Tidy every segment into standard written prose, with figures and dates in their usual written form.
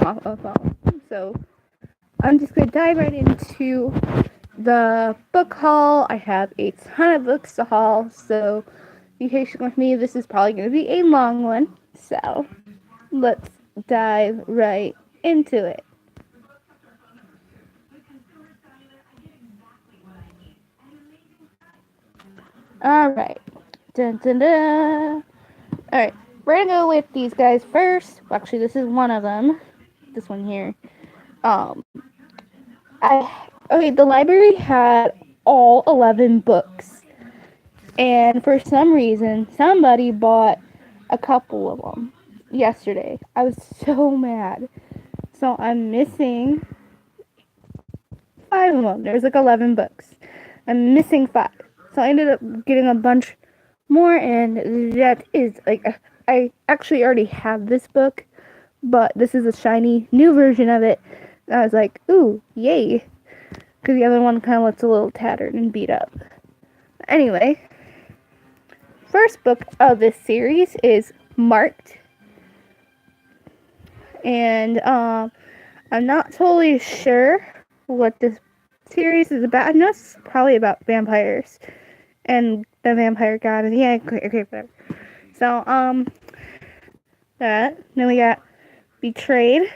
off a phone. So I'm just going to dive right into the book haul. I have a ton of books to haul, so be patient with me. This is probably going to be a long one. So let's dive right into it. Alright. Dun dun dun. Alright. We're gonna go with these guys first. Well, actually, this is one of them. This one here. The library had all 11 books. And for some reason, somebody bought a couple of them yesterday. I was so mad. So I'm missing 5 of them. There's like 11 books. I'm missing 5. So I ended up getting a bunch more, and that is like, I actually already have this book, but this is a shiny new version of it. And I was like, ooh, yay. Because the other one kind of looks a little tattered and beat up. Anyway, first book of this series is Marked. And I'm not totally sure what this series is about. I know it's probably about vampires and the vampire god. And yeah, okay, whatever. So, that. Then we got Betrayed.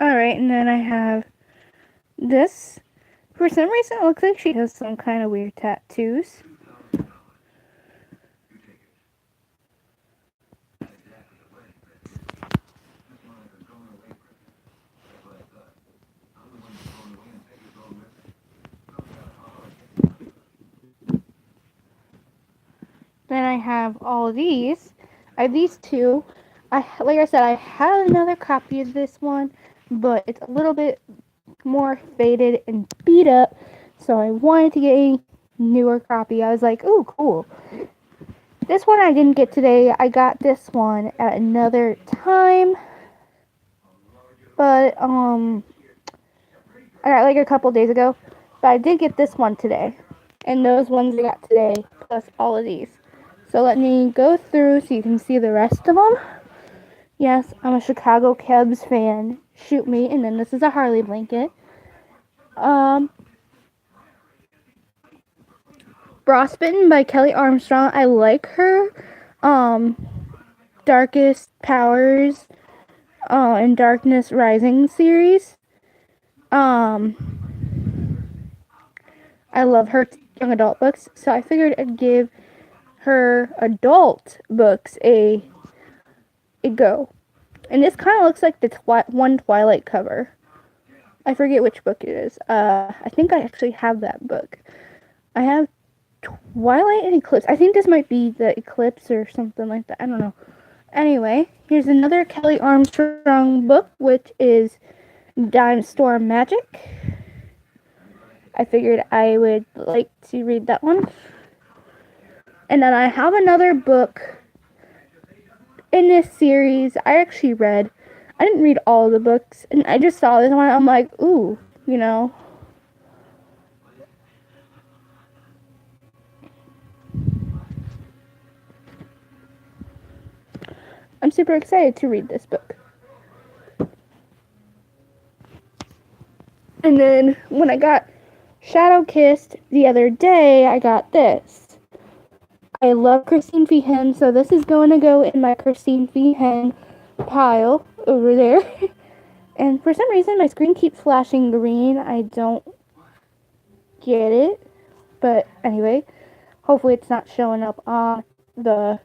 Alright, and then I have this. For some reason, it looks like she has some kind of weird tattoos. Then I have all of these. I have these two. Like I said, I have another copy of this one, but it's a little bit more faded and beat up. So I wanted to get a newer copy. I was like, ooh, cool. This one I didn't get today. I got this one at another time. But, I got like a couple days ago. But I did get this one today. And those ones I got today, plus all of these. So let me go through so you can see the rest of them. Yes, I'm a Chicago Cubs fan. Shoot me. And then this is a Harley blanket. Frostbitten by Kelly Armstrong. I like her. Darkest Powers and Darkness Rising series. I love her young adult books, so I figured I'd give her adult books a go. And this kind of looks like the one Twilight cover. I forget which book it is. I think I actually have that book. I have Twilight and Eclipse. I think this might be the Eclipse or something like that. I don't know. Anyway, here's another Kelly Armstrong book, which is Dime Storm Magic. I figured I would like to read that one. And then I have another book in this series I actually read. I didn't read all of the books, and I just saw this one. I'm like, ooh, you know. I'm super excited to read this book. And then when I got Shadow Kissed the other day, I got this. I love Christine Feehan, so this is going to go in my Christine Feehan pile over there. And for some reason, my screen keeps flashing green. I don't get it. But anyway, hopefully it's not showing up on the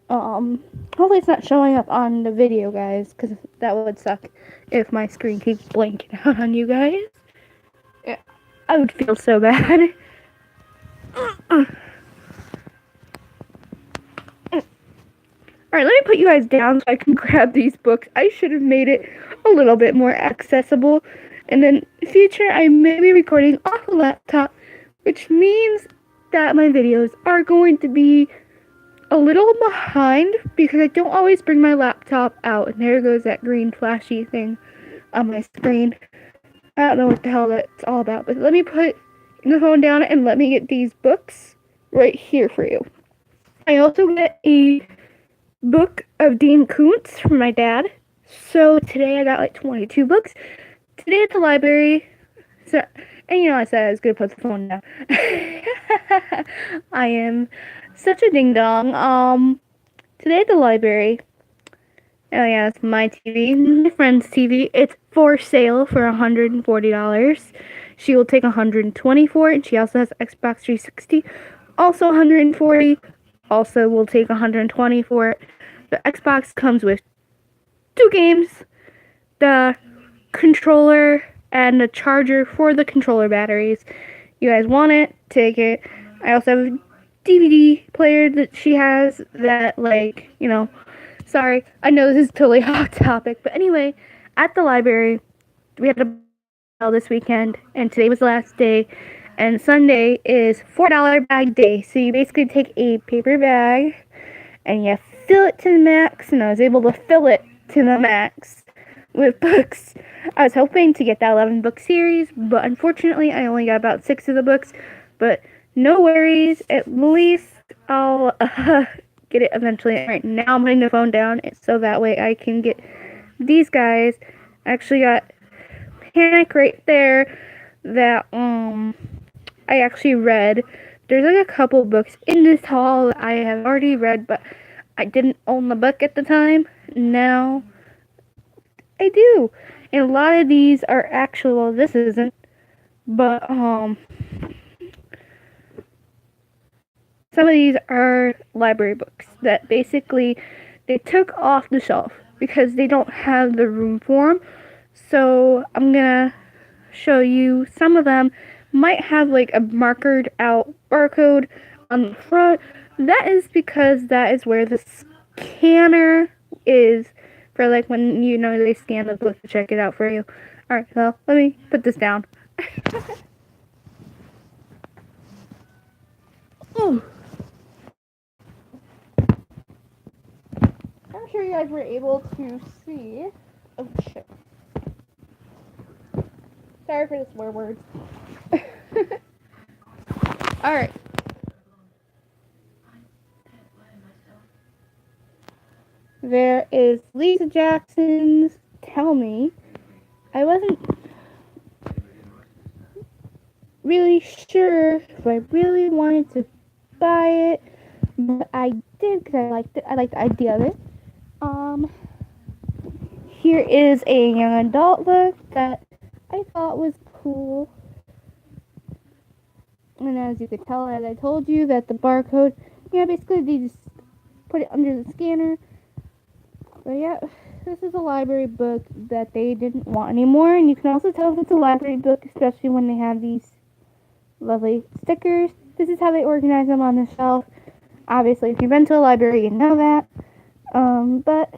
hopefully it's not showing up on the video, guys, because that would suck if my screen keeps blanking out on you guys. Yeah, I would feel so bad. Alright, let me put you guys down so I can grab these books. I should have made it a little bit more accessible. And then in the future, I may be recording off a laptop, which means that my videos are going to be a little behind because I don't always bring my laptop out. And there goes that green flashy thing on my screen. I don't know what the hell that's all about, but let me put the phone down and let me get these books right here for you. I also get a book of Dean Koontz from my dad. So today I got like 22 books. Today at the library, so, and I said I was gonna put the phone down. I am such a ding dong. Today at the library, oh yeah, it's my TV, my friend's TV. It's for sale for $140. She will take $120 for it, and she also has Xbox 360, also $140. Also will take $120 for it. The Xbox comes with 2 games, the controller, and the charger for the controller batteries. You guys want it? Take it. I also have a DVD player that she has that, sorry, I know this is totally hot topic, but anyway, at the library, we had a sale this weekend, and today was the last day, and Sunday is $4 bag day. So you basically take a paper bag, and you fill it to the max, and I was able to fill it to the max with books. I was hoping to get that 11 book series, but unfortunately I only got about 6 of the books, but no worries, at least I'll get it eventually. Right now I'm putting the phone down so that way I can get these guys. I actually got Panic right there that I actually read. There's like a couple books in this haul that I have already read, but I didn't own the book at the time. Now I do. And a lot of these are actual, well, this isn't, but some of these are library books that basically they took off the shelf because they don't have the room for them. So I'm gonna show you some of them might have like a markered out barcode on the front. That is because that is where the scanner is for like when they scan the book to check it out for you. Alright, well, let me put this down. Oh. I'm sure you guys were able to see. Oh shit. Sorry for the swear words. Alright. There is Lisa Jackson's Tell Me. I wasn't really sure if I really wanted to buy it, but I did because I liked it. I liked the idea of it. Here is a young adult book that I thought was cool. And as you could tell, as I told you, that the barcode, basically they just put it under the scanner. But yeah, this is a library book that they didn't want anymore. And you can also tell if it's a library book, especially when they have these lovely stickers. This is how they organize them on the shelf. Obviously, if you've been to a library, you know that. But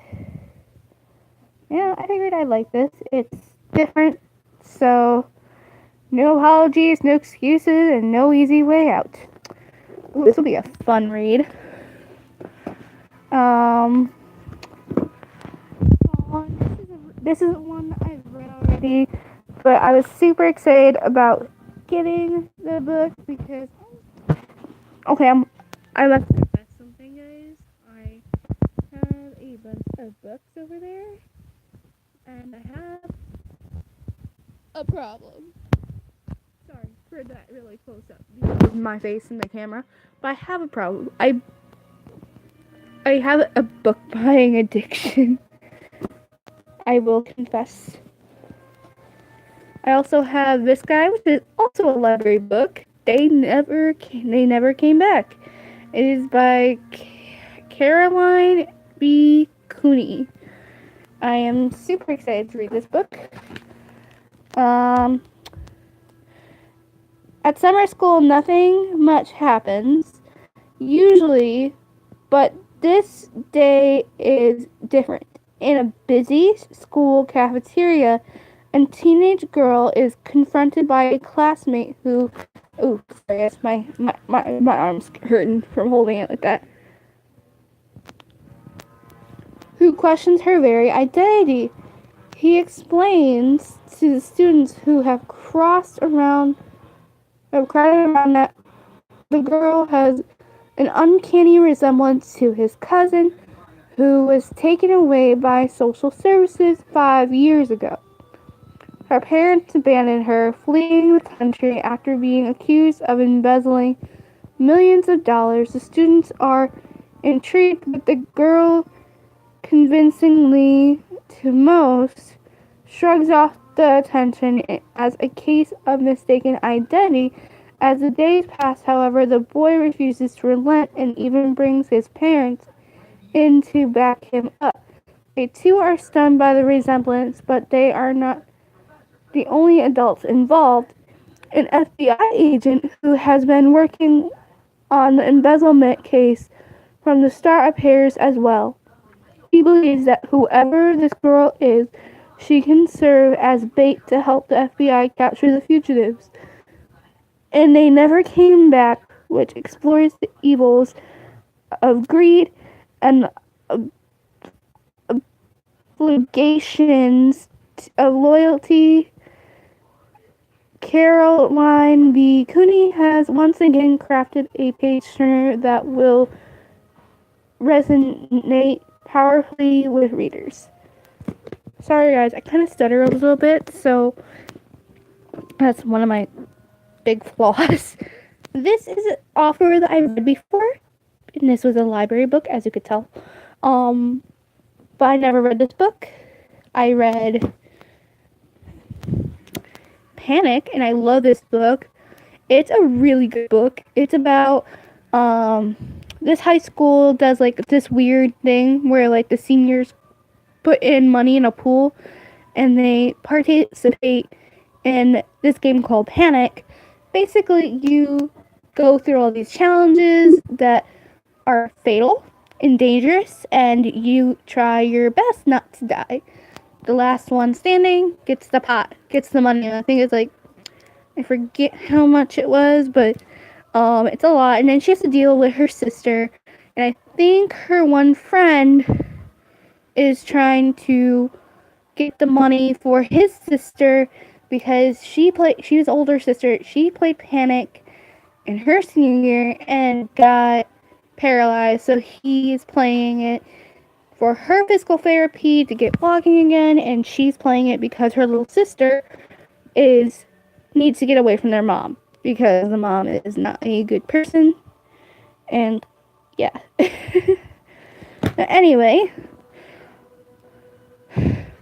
yeah, I figured I'd like this. It's different, so no apologies, no excuses, and no easy way out. Ooh, this will be a fun read. This is one I've read already, but I was super excited about getting the book because I must confess something, guys. I have a bunch of books over there, and I have a problem. Sorry for that really close up because of my face in the camera, but I have a problem. I have a book buying addiction. I will confess. I also have this guy, which is also a library book. They never came back. It is by Caroline B. Cooney. I am super excited to read this book. At summer school, nothing much happens, usually, but this day is different. In a busy school cafeteria, a teenage girl is confronted by a classmate who... Ooh, sorry, my arm's hurting from holding it like that. Who questions her very identity. he explains to the students who have crowded around that the girl has an uncanny resemblance to his cousin, who was taken away by social services 5 years ago. Her parents abandoned her, fleeing the country after being accused of embezzling millions of dollars. The students are intrigued, but the girl, convincingly to most, shrugs off the attention as a case of mistaken identity. As the days pass, however, the boy refuses to relent and even brings his parents in to back him up. They too are stunned by the resemblance, but they are not the only adults involved. An FBI agent who has been working on the embezzlement case from the start appears as well. He believes that whoever this girl is, she can serve as bait to help the FBI capture the fugitives. And They Never Came Back, which explores the evils of greed and obligations of loyalty. Caroline B. Cooney has once again crafted a page-turner that will resonate powerfully with readers. Sorry guys, I kind of stutter a little bit, so that's one of my big flaws. This is an author that I've read before, and this was a library book, as you could tell. But I never read this book. I read Panic, and I love this book. It's a really good book. It's about this high school does like this weird thing where like the seniors put in money in a pool and they participate in this game called Panic. Basically, you go through all these challenges that are fatal and dangerous, and you try your best not to die. The last one standing gets the pot, gets the money. And I think it's like, I forget how much it was, but it's a lot. And then she has to deal with her sister, and I think her one friend is trying to get the money for his sister because she was older sister. She played Panic in her senior year and got paralyzed, so he's playing it for her physical therapy to get walking again, and she's playing it because her little sister needs to get away from their mom because the mom is not a good person. And yeah. Anyway,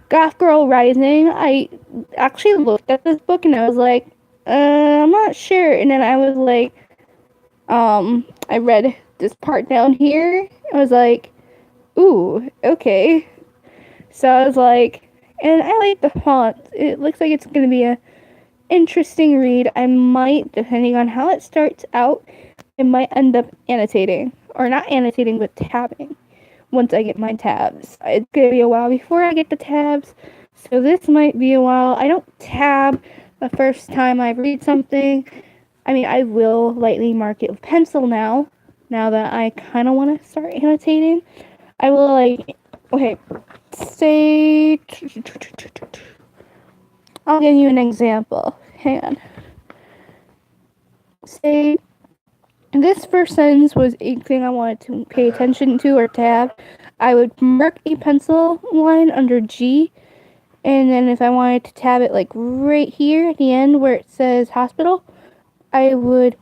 Goth Girl Rising. I actually looked at this book and I was like, I'm not sure. And then I was like, I read this part down here. I was like, ooh, okay. So I was like, and I like the font. It looks like it's going to be a interesting read. I might, depending on how it starts out, I might end up annotating. Or not annotating, but tabbing. Once I get my tabs. It's going to be a while before I get the tabs. So this might be a while. I don't tab the first time I read something. I mean, I will lightly mark it with pencil now that I kind of want to start annotating. I will, like, okay, say, I'll give you an example. Hang on. Say, this first sentence was a thing I wanted to pay attention to or tab. I would mark a pencil line under G, and then if I wanted to tab it, like, right here at the end where it says hospital, I would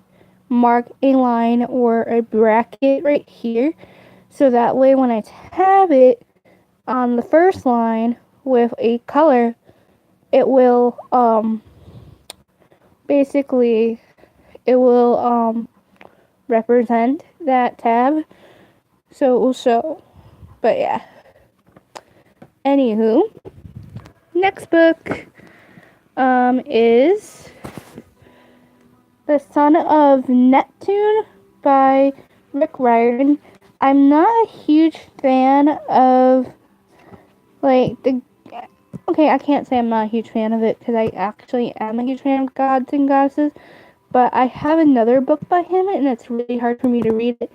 mark a line or a bracket right here, so that way when I tab it on the first line with a color, it will, basically, it will, represent that tab, so it will show. But yeah. Anywho, next book, is The Son of Neptune by Rick Riordan. I'm not a huge fan of, like, okay, I can't say I'm not a huge fan of it, because I actually am a huge fan of gods and goddesses, but I have another book by him, and it's really hard for me to read it.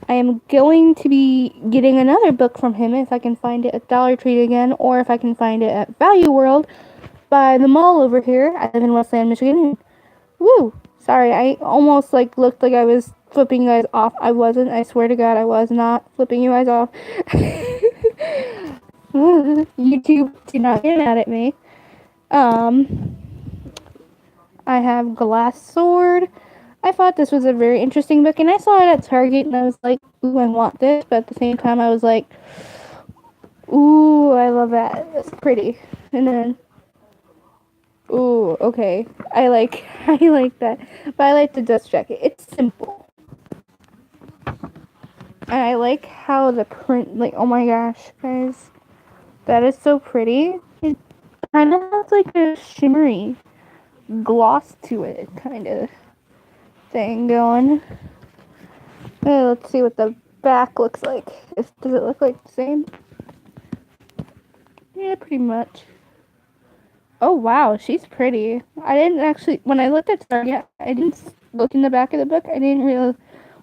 I am going to be getting another book from him if I can find it at Dollar Tree again, or if I can find it at Value World by the mall over here. I live in Westland, Michigan. Woo! Sorry, I almost looked like I was flipping you guys off. I wasn't. I swear to God, I was not flipping you guys off. YouTube, do not get mad at me. I have Glass Sword. I thought this was a very interesting book, and I saw it at Target, and I was like, ooh, I want this, but at the same time, I was like, ooh, I love that. That's pretty. And then, ooh, okay. I like that. But I like the dust jacket. It's simple. And I like how the print, oh my gosh, guys. That is so pretty. It kind of has a shimmery gloss to it, kind of thing going. Let's see what the back looks like. Does it look like the same? Yeah, pretty much. Oh wow, she's pretty. I didn't actually, when I looked at Target, I didn't look in the back of the book. I didn't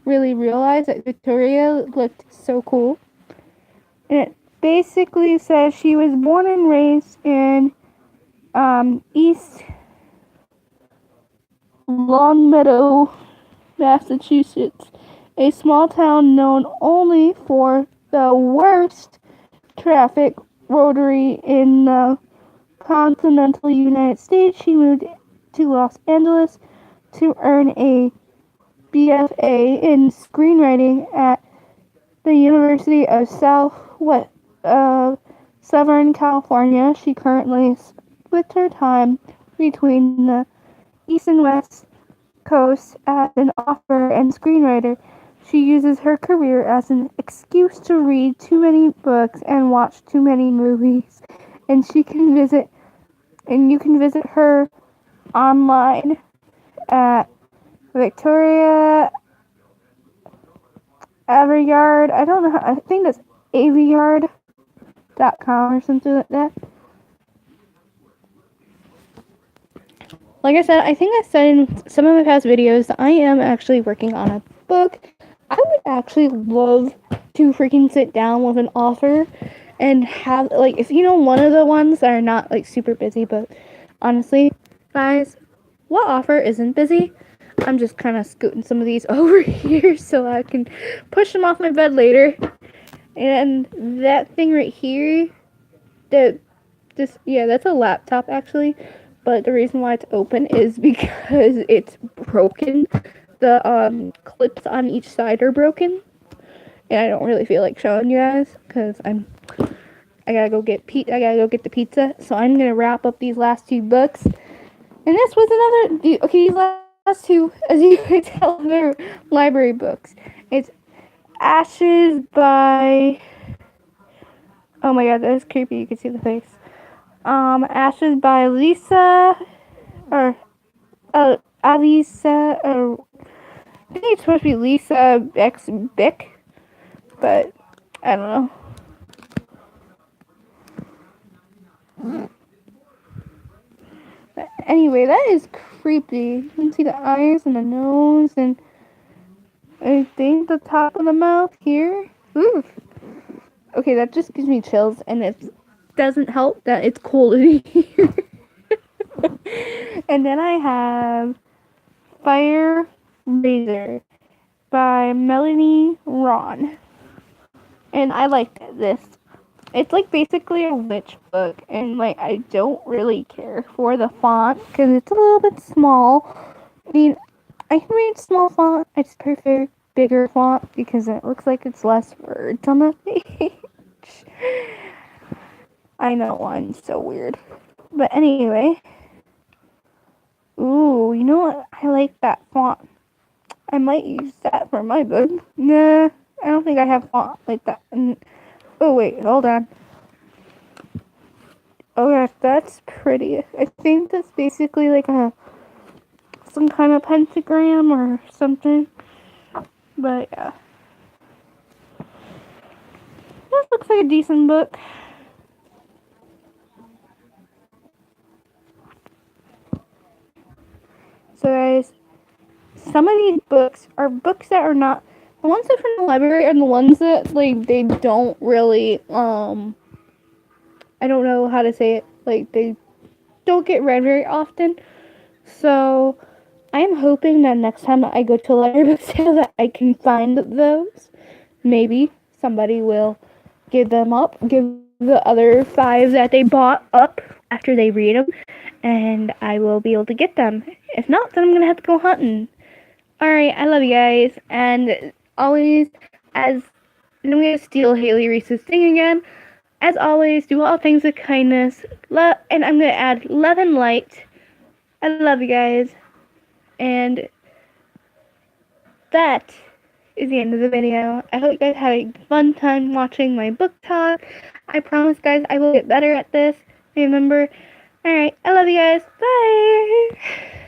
really realize that Victoria looked so cool. And it basically says she was born and raised in East Longmeadow, Massachusetts, a small town known only for the worst traffic rotary in the continental United States. She moved to Los Angeles to earn a BFA in screenwriting at the University of Southern California. She currently splits her time between the East and West Coast as an author and screenwriter. She uses her career as an excuse to read too many books and watch too many movies. And you can visit her online at Victoria Aveyard. I don't know how, I think that's aveyard.com or something like that. Like I said, I think I said in some of my past videos that I am actually working on a book. I would actually love to freaking sit down with an author and have, if you know one of the ones that are not, super busy, but honestly, guys, what author isn't busy? I'm just kind of scooting some of these over here so I can push them off my bed later. And that thing right here, that's a laptop actually. But the reason why it's open is because it's broken. The clips on each side are broken. And I don't really feel like showing you guys because I gotta go get the pizza. So I'm gonna wrap up these last two books. And this was these last two, as you can tell, they're library books. It's Ashes by, oh my god, that is creepy. You can see the face. Ashes by Lisa, or Alisa, or I think it's supposed to be Lisa X Bick, but I don't know. But anyway, that is creepy. You can see the eyes and the nose, and I think the top of the mouth here. Ooh. Okay, that just gives me chills, and it doesn't help that it's cold in here. And then I have Fire Razor by Melanie Ron. And I like this. It's basically a witch book, and I don't really care for the font because it's a little bit small. I mean, I can read small font. I just prefer bigger font because it looks like it's less words on the page. I know, I'm so weird. But anyway. Ooh, you know what? I like that font. I might use that for my book. Nah, I don't think I have font like that. Oh, wait, hold on. Oh gosh, that's pretty. I think that's basically some kind of pentagram or something. But yeah. That looks like a decent book. So guys, some of these books are books that are not The ones that from the library are the ones that, like, they don't really, I don't know how to say it. Like, they don't get read very often. So, I'm hoping that next time I go to a library book sale that I can find those. Maybe somebody will give them up, give the other 5 that they bought up after they read them, and I will be able to get them. If not, then I'm gonna have to go hunting. Alright, I love you guys, and always, I'm gonna steal Haley Reese's thing again. As always, do all things with kindness, and I'm gonna add love and light. I love you guys, and that is the end of the video. I hope you guys had a fun time watching my book talk. I promise, guys, I will get better at this. Remember? Alright, I love you guys. Bye!